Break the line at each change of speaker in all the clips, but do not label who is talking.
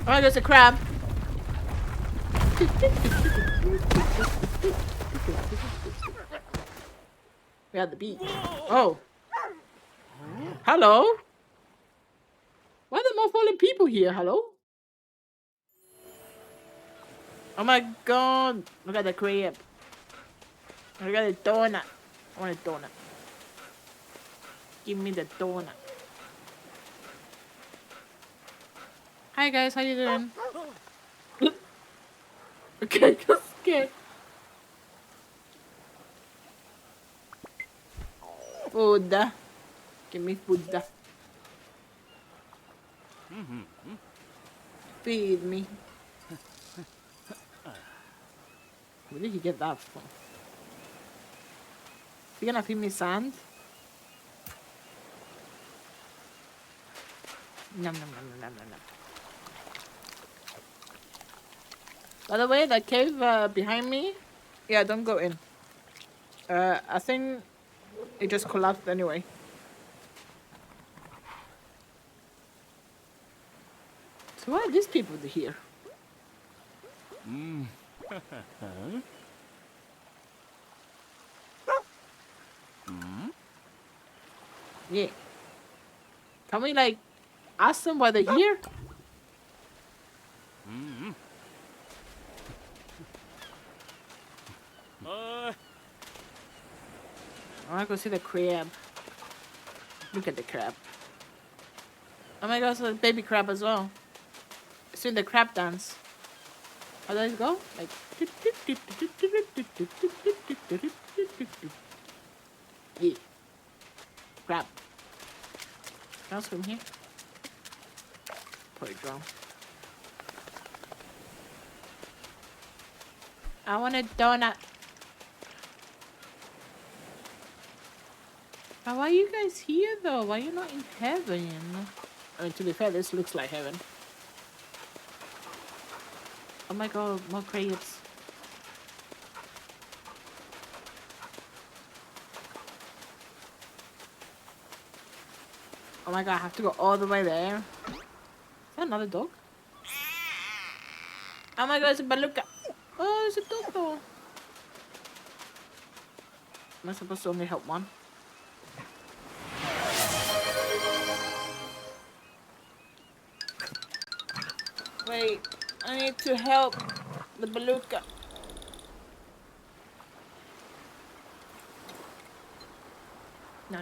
Oh, there's a crab. We're at the beach. Oh. Hello? Why are there more fallen people here? Hello? Oh my god. Look at the crab. Look at the donut. I want a donut. Give me the donut. Hi guys, how you doing? Okay, just scared. Food. Give me food. Feed me. Where did you get that from? You gonna feed me sand? Nom nom nom nom nom nom. By the way, that cave behind me, yeah, don't go in. I think it just collapsed anyway. So why are these people here? Yeah. Can we like ask them why they're here? I wanna go see the crab. Look at the crab. Oh my god, so a baby crab as well. It's doing the crab dance. How does it go? Like. Yeah. Crab. Can I swim here? Probably drown. I want a donut. But why are you guys here though? Why are you not in heaven? I mean, to be fair, this looks like heaven. Oh my god, more crabs. Oh my god, I have to go all the way there. Is that another dog? Oh my god, it's a beluga. Oh, it's a dog though. Am I supposed to only help one? Wait, I need to help the beluga. No.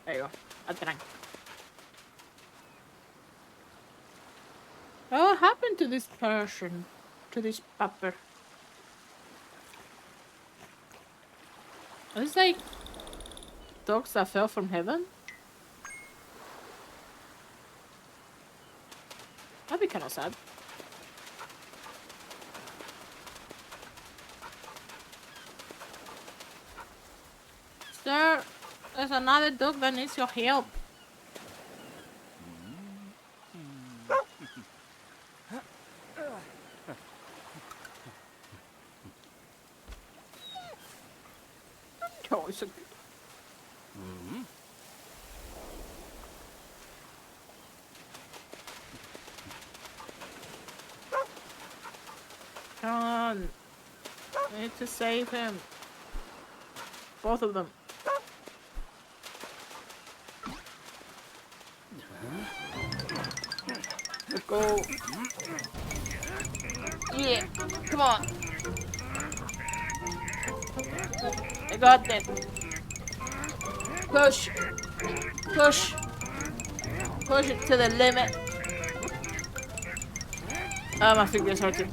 There you go. Atrang. What happened to this person? To this pupper? Are these like dogs that fell from heaven? That'd be kind of sad. Sir, there's another dog that needs your help. Oh, it's so good. Come on. I need to save him. Both of them. Let's go. Yeah, come on. I got this. Push. Push. Push it to the limit. Oh, my fingers hurting.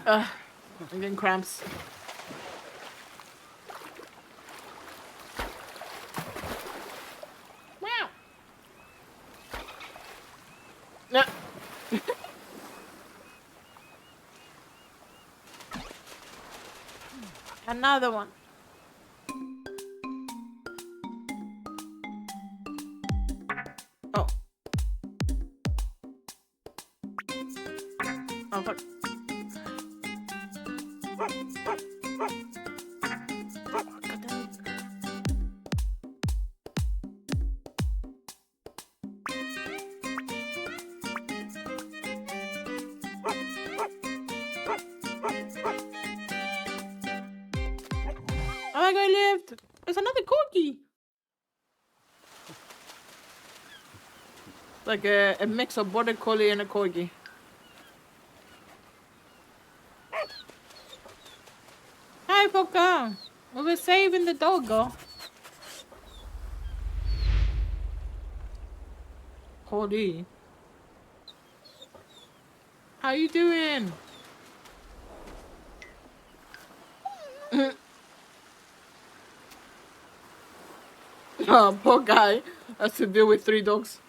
I'm getting cramps. Wow. No. Another one. Oh. Oh, fuck. god, he lived! There's another corgi! Like a mix of border collie and a corgi. Hi, Poca! We were saving the doggo. Holy. How you doing? Oh, poor guy has to deal with 3 dogs.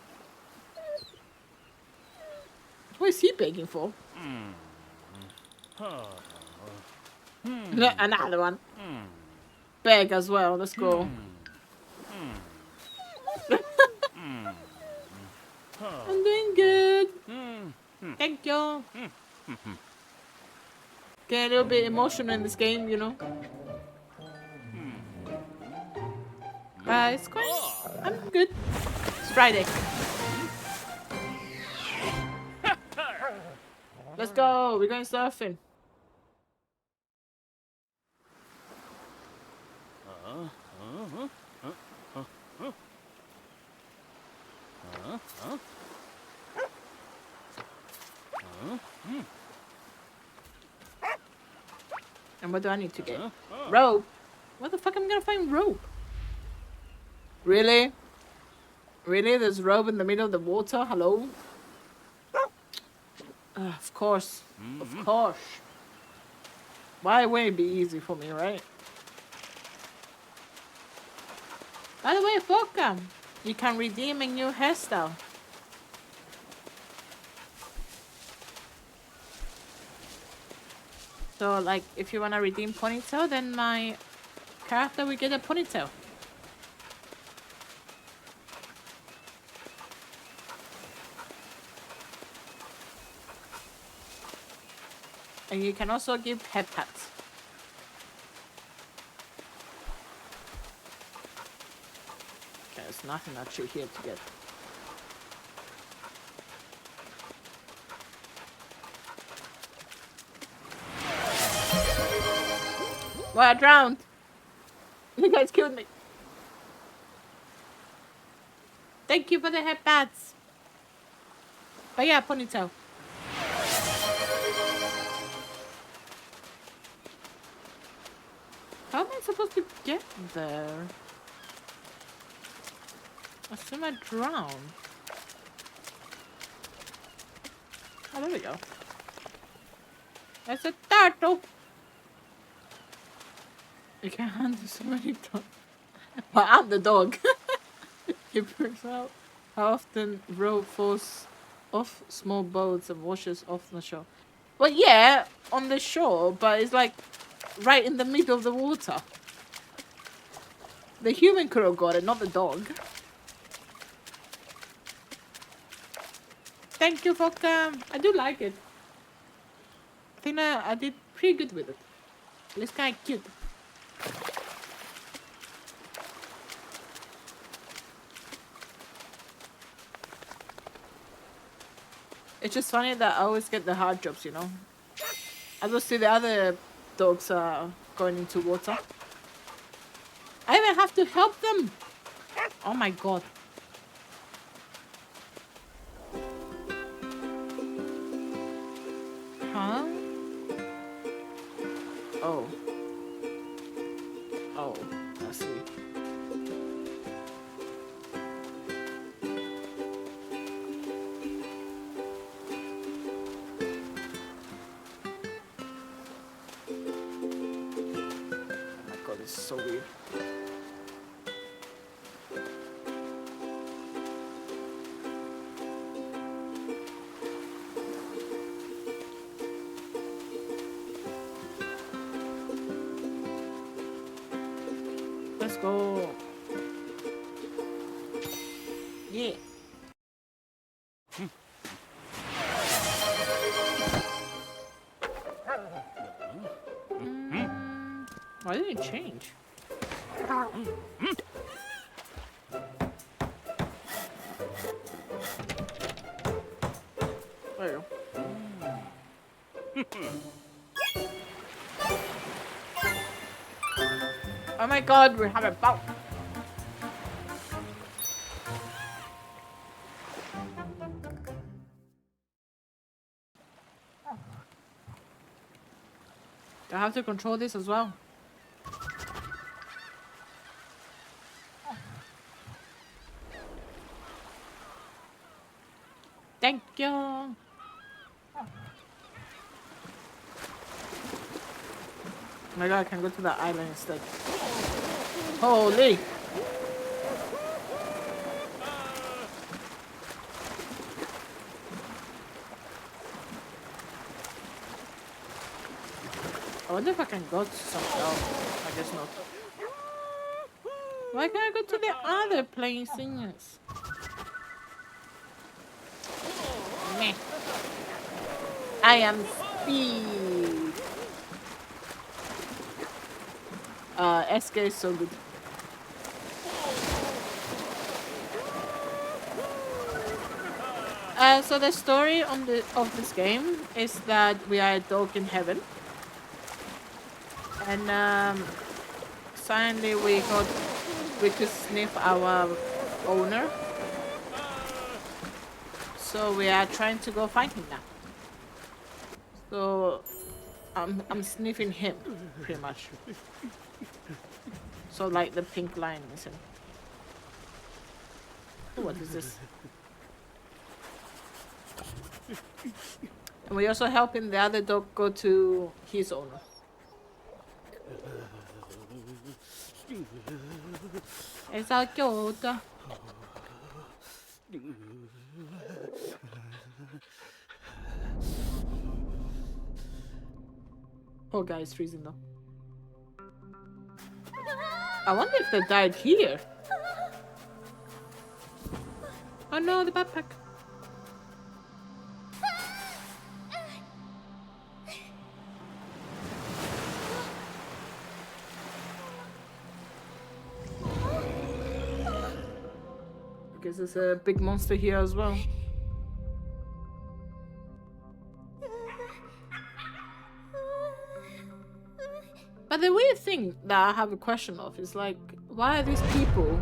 What is he begging for? Another one. Beg as well. Let's go. I'm doing good. Thank you. Get a little bit emotional in this game, you know. It's going. I'm good. It's Friday. Let's go. We're going surfing. And what do I need to get? Rope. What the fuck am I gonna find rope? Really? Really? There's rope in the middle of the water? Hello? Of course. Of course. Why wouldn't it be easy for me, right? By the way, Foca, you can redeem a new hairstyle. So, like, if you want to redeem ponytail, then my character will get a ponytail. And you can also give head pats. Okay, there's nothing actually here to get. Well, I drowned. You guys killed me. Thank you for the head pats. But yeah, ponytail. How am I supposed to get there? I assume I drowned. Oh, there we go. There's a turtle. You can't handle so many dogs. Well, I'm the dog. He brings out how often row falls off small boats and washes off the shore. Well, yeah, on the shore, but it's like right in the middle of the water. The human could have got it, not the dog. Thank you, Foca. I do like it. I think I did pretty good with it. It's kind of cute. It's just funny that I always get the hard jobs, you know. I just see the other dogs going into water. I even have to help them. Oh my god. Huh? Oh. Oh, I see. Oh my god, this is so weird. Let's go. Yeah. Why didn't it change? There you go. Oh my god, we have a boat. Do I have to control this as well? Thank you. Oh my god, I can go to the island instead. Holy! I wonder if I can go to something else. I guess not. Why can't I go to the other playing singers? Meh. I am speed. SK is so good. So the story of this game is that we are a dog in heaven, and suddenly we could sniff our owner. So we are trying to go find him now. So I'm sniffing him pretty much. So like the pink line is him. Oh, what is this? And we're also helping the other dog go to his owner. It's so cute. Oh, guy is freezing though. I wonder if they died here. Oh no, the backpack. I guess there's a big monster here as well. But the weird thing that I have a question of is like, why are these people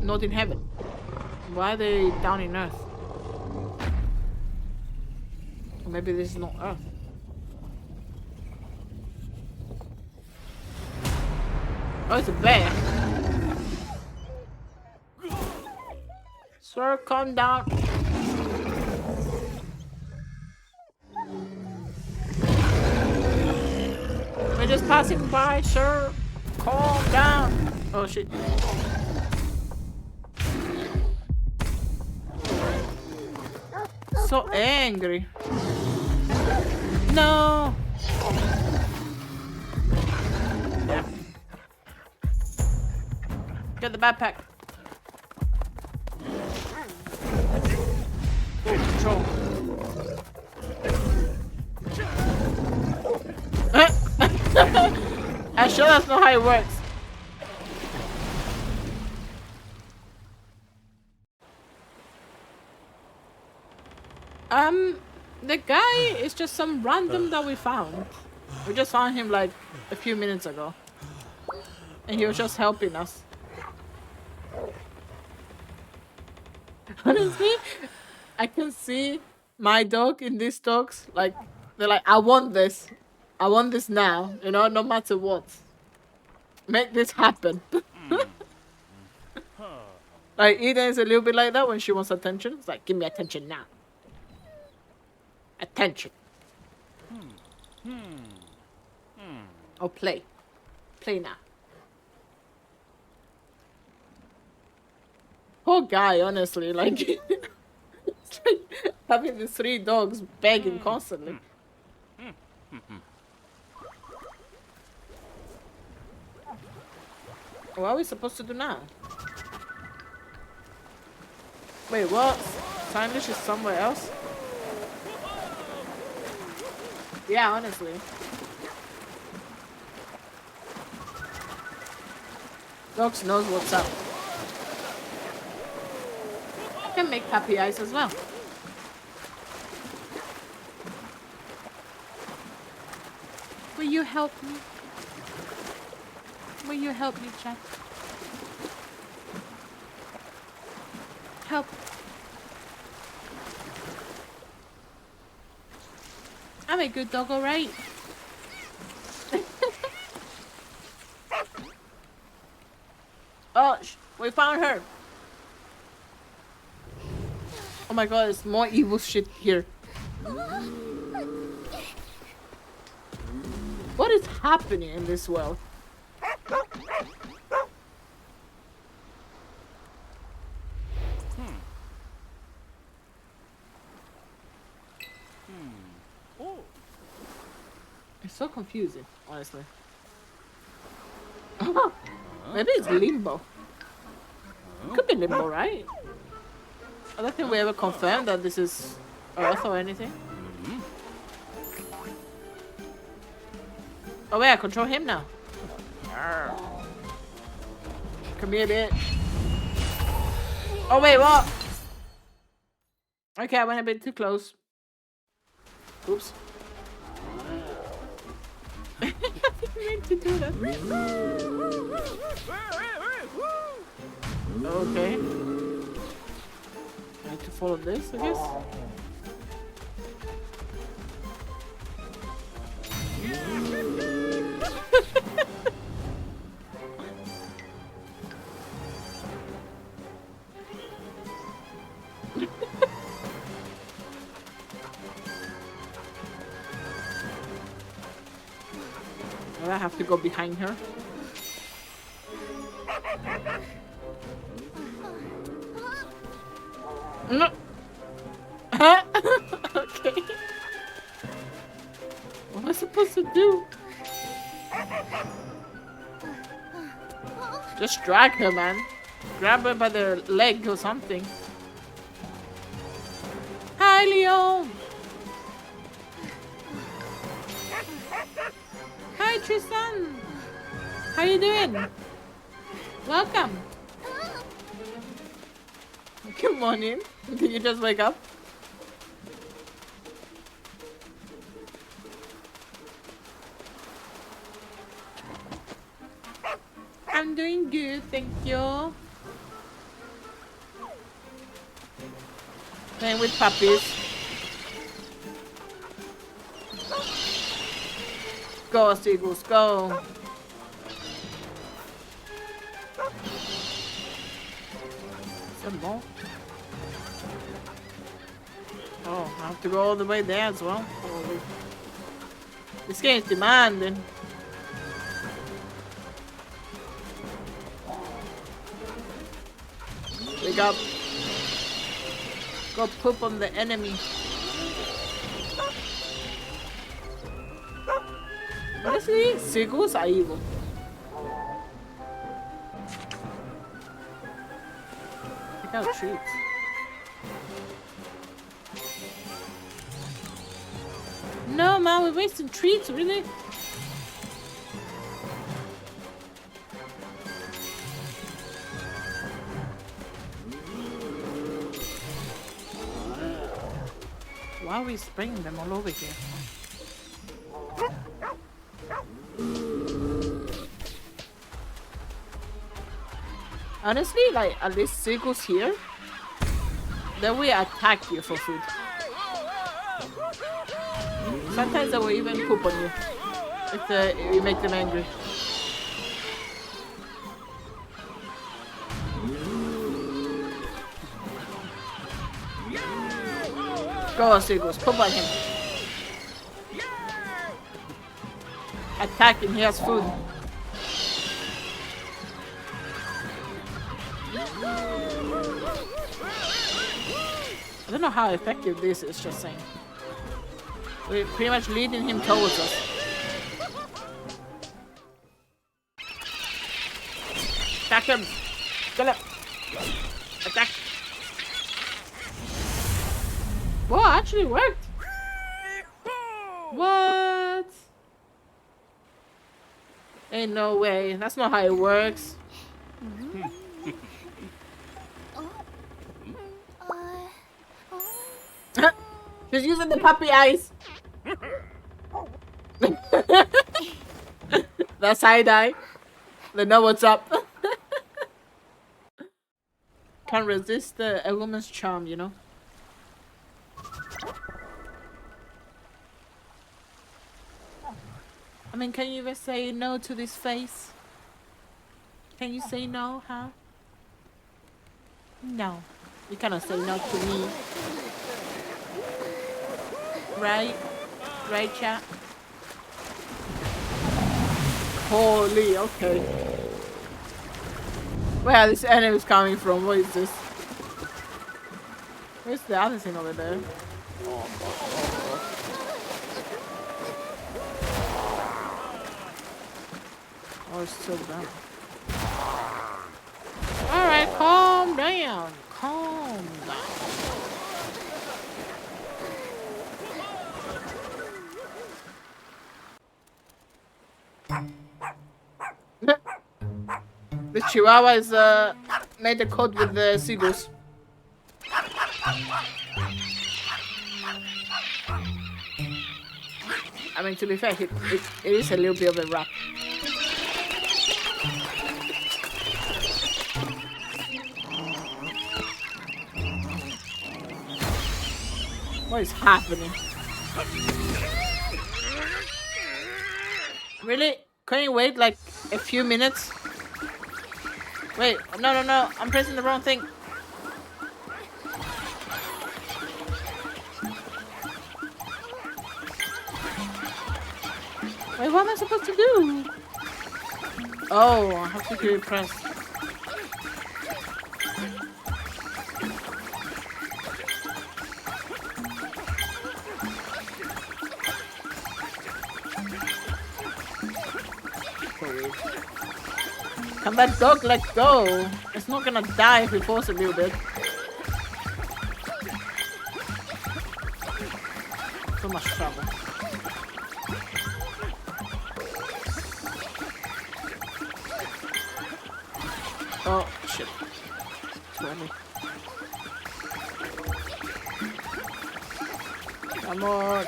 not in heaven? Why are they down in Earth? Or maybe this is not Earth. Oh, it's a bear. Sir, calm down. We're just passing by, sir. Calm down. Oh shit. So angry. No. Yeah. Get the backpack. Control. I sure that's not how it works. The guy is just some random that we found. We just found him like a few minutes ago. And he was just helping us. Honestly, I can see my dog in these dogs. Like, they're like, I want this. I want this now. You know, no matter what. Make this happen. Like, Eden is a little bit like that when she wants attention. It's like, give me attention now. Attention. Or play. Play now. Poor guy, honestly. Like, it's like having the 3 dogs begging constantly. What are we supposed to do now? Wait, what? Signage is somewhere else? Yeah, honestly. Dogs knows what's up. I can make happy eyes as well. Will you help me? Will you help me, chat? Help. I'm a good dog, alright? Oh, we found her. Oh my god, there's more evil shit here. What is happening in this world? It's so confusing, honestly. Maybe it's limbo. Could be limbo, right? I don't think we ever confirmed that this is Earth or anything. Oh wait, I control him now. Come here, bitch. Oh wait, what? Okay, I went a bit too close. Oops. I didn't mean to do that. Okay. I have to follow this, I guess. I have to go behind her. No. Okay. What am I supposed to do? Just drag her, man. Grab her by the leg or something. Hi, Leon. Hi, Tristan. How you doing? Welcome. Come on in. Did you just wake up? I'm doing good, thank you. Playing with puppies. Go, seagulls, go. Some more. Oh, I have to go all the way there as well. Holy. This game's demanding. Wake up. Go poop on the enemy. Honestly, seagulls are evil. Pick out treats. No, man, we're wasting treats, really? Why are we spraying them all over here? Honestly, like, at least seagulls here, they will attack you for food. Sometimes they will even poop on you if you make them angry. Go, seagulls, poop on him. Attack him, he has food. I don't know how effective this is, just saying. We're pretty much leading him towards us. Attack him! Kill him! Attack! Whoa, actually worked! What? Ain't no way. That's not how it works. She's using the puppy eyes. That's side eye. They know what's up. Can't resist a woman's charm, you know? I mean, can you even say no to this face? Can you say no, huh? No. You cannot say no to me. Right? Right, chat? Holy, okay. Where are these enemies coming from? What is this? Where's the other thing over there? Oh, it's still down. Alright, calm down. Calm down. The Chihuahua is made a code with the seagulls. I mean, to be fair, it is a little bit of a rap. What is happening? Really? Can you wait like a few minutes? Wait, no. I'm pressing the wrong thing. Wait, what am I supposed to do? Oh, I have to do it press. Can that dog let go? It's not gonna die if we force a little bit. So much trouble. Oh, shit. Sorry. Come on.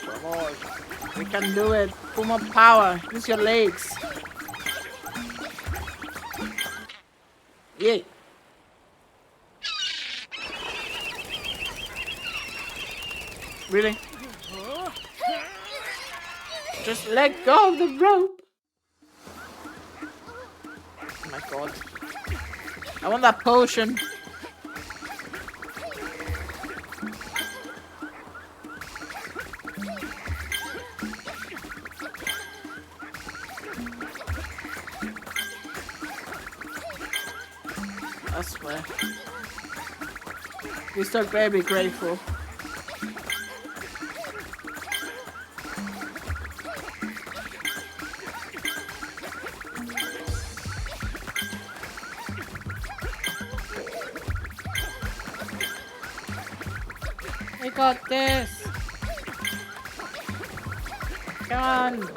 Come on. We can do it. Put more power. Use your legs. Yay. Really? Just let go of the rope. Oh my god. I want that potion. I swear. You're so very grateful. We got this. Come on.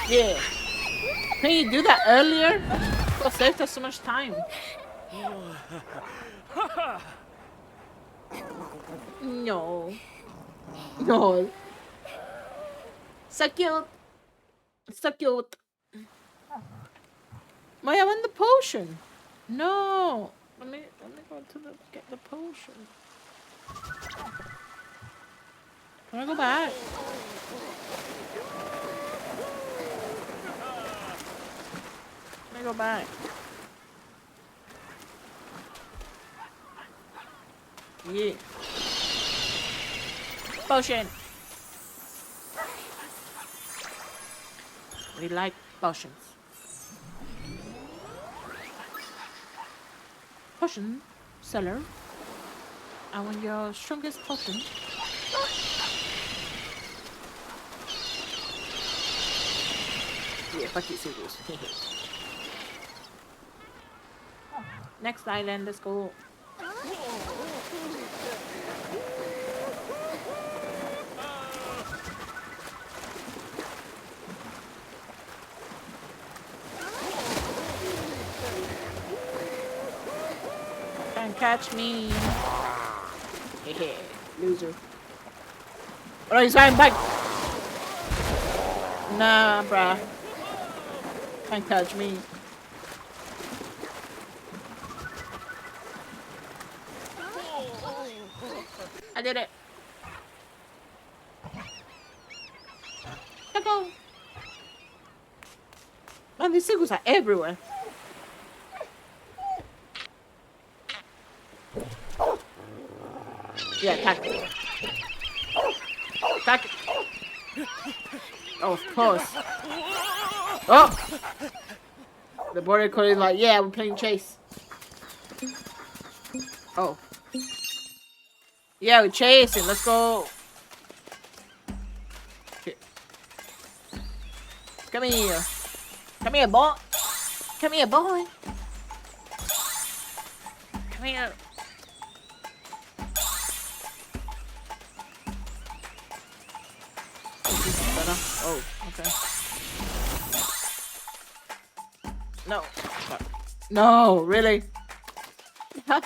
Yeah. Can you do that earlier? It saved us so much time. No. No. So cute. So cute. Why I want the potion? No. Let me go to get the potion. Can I go back? Let me go back. Yeah. Potion. We like potions. Potion seller. I want your strongest potion. Yeah, fuck it, serious. Next island, let's go. catch me. Hehe, loser. Oh, he's flying back. Nah, bruh. Can't catch me. I did it. Let's go. Man, these seagulls are everywhere. Yeah, attack it. Attack it. Oh, of course. Oh! The border collie is like, yeah, we're playing chase. Oh. Yeah, we're chasing. Let's go. Okay. Come here. Come here, boy. Come here, boy. Come here. Oh, okay. No. No, really? I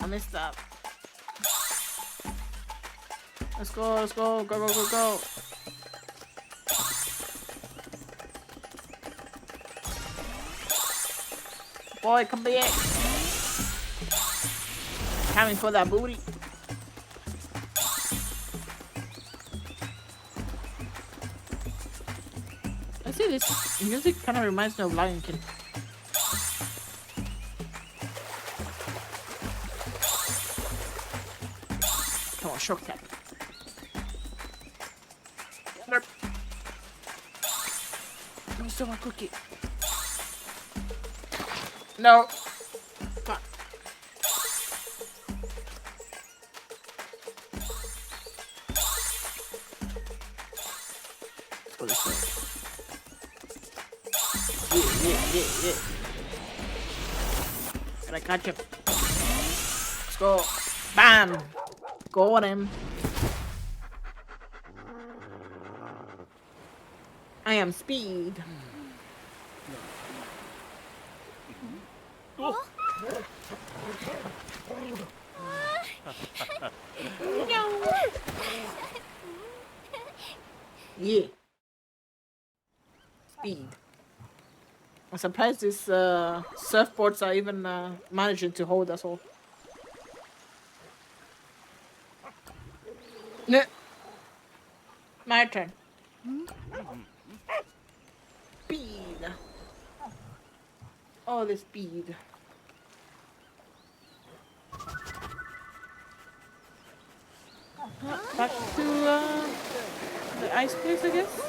missed that. Let's go, let's go. Go, go, go, go. Boy, come back. Coming for that booty. I see this music kind of reminds me of Lion King. Come on, shock tap. Let me steal my cookie. No. Fuck. Let's go this way. Yeah. And I catch him. Let's go. Bam! Got him. I am Speed.
Oh. No.
Yeah. Speed. I'm surprised these surfboards are even managing to hold us all. No. My turn. Speed. Oh, the speed. Back to the ice place, I guess.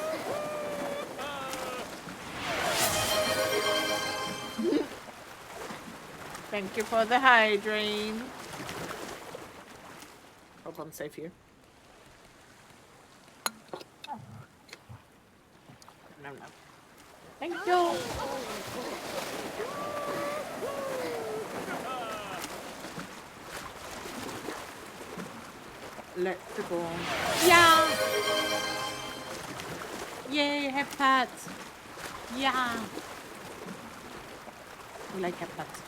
Thank you for the hydrate. Hope I'm safe here. No. Thank you. Let's go. Yeah. Yay, have pets. Yeah. We like have pets.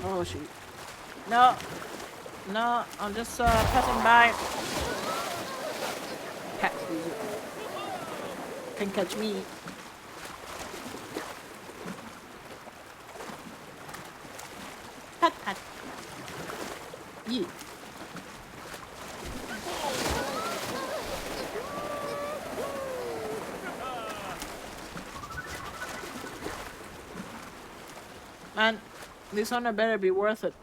Oh shoot. No, I'm just passing by. Cat can catch me. Pat. Yeah. Man, this one better be worth it.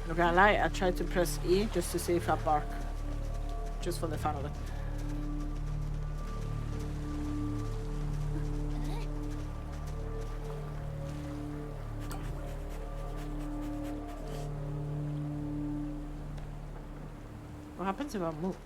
Not gonna lie, I tried to press E just to see if I bark. Just for the fun of it. What happens if I move?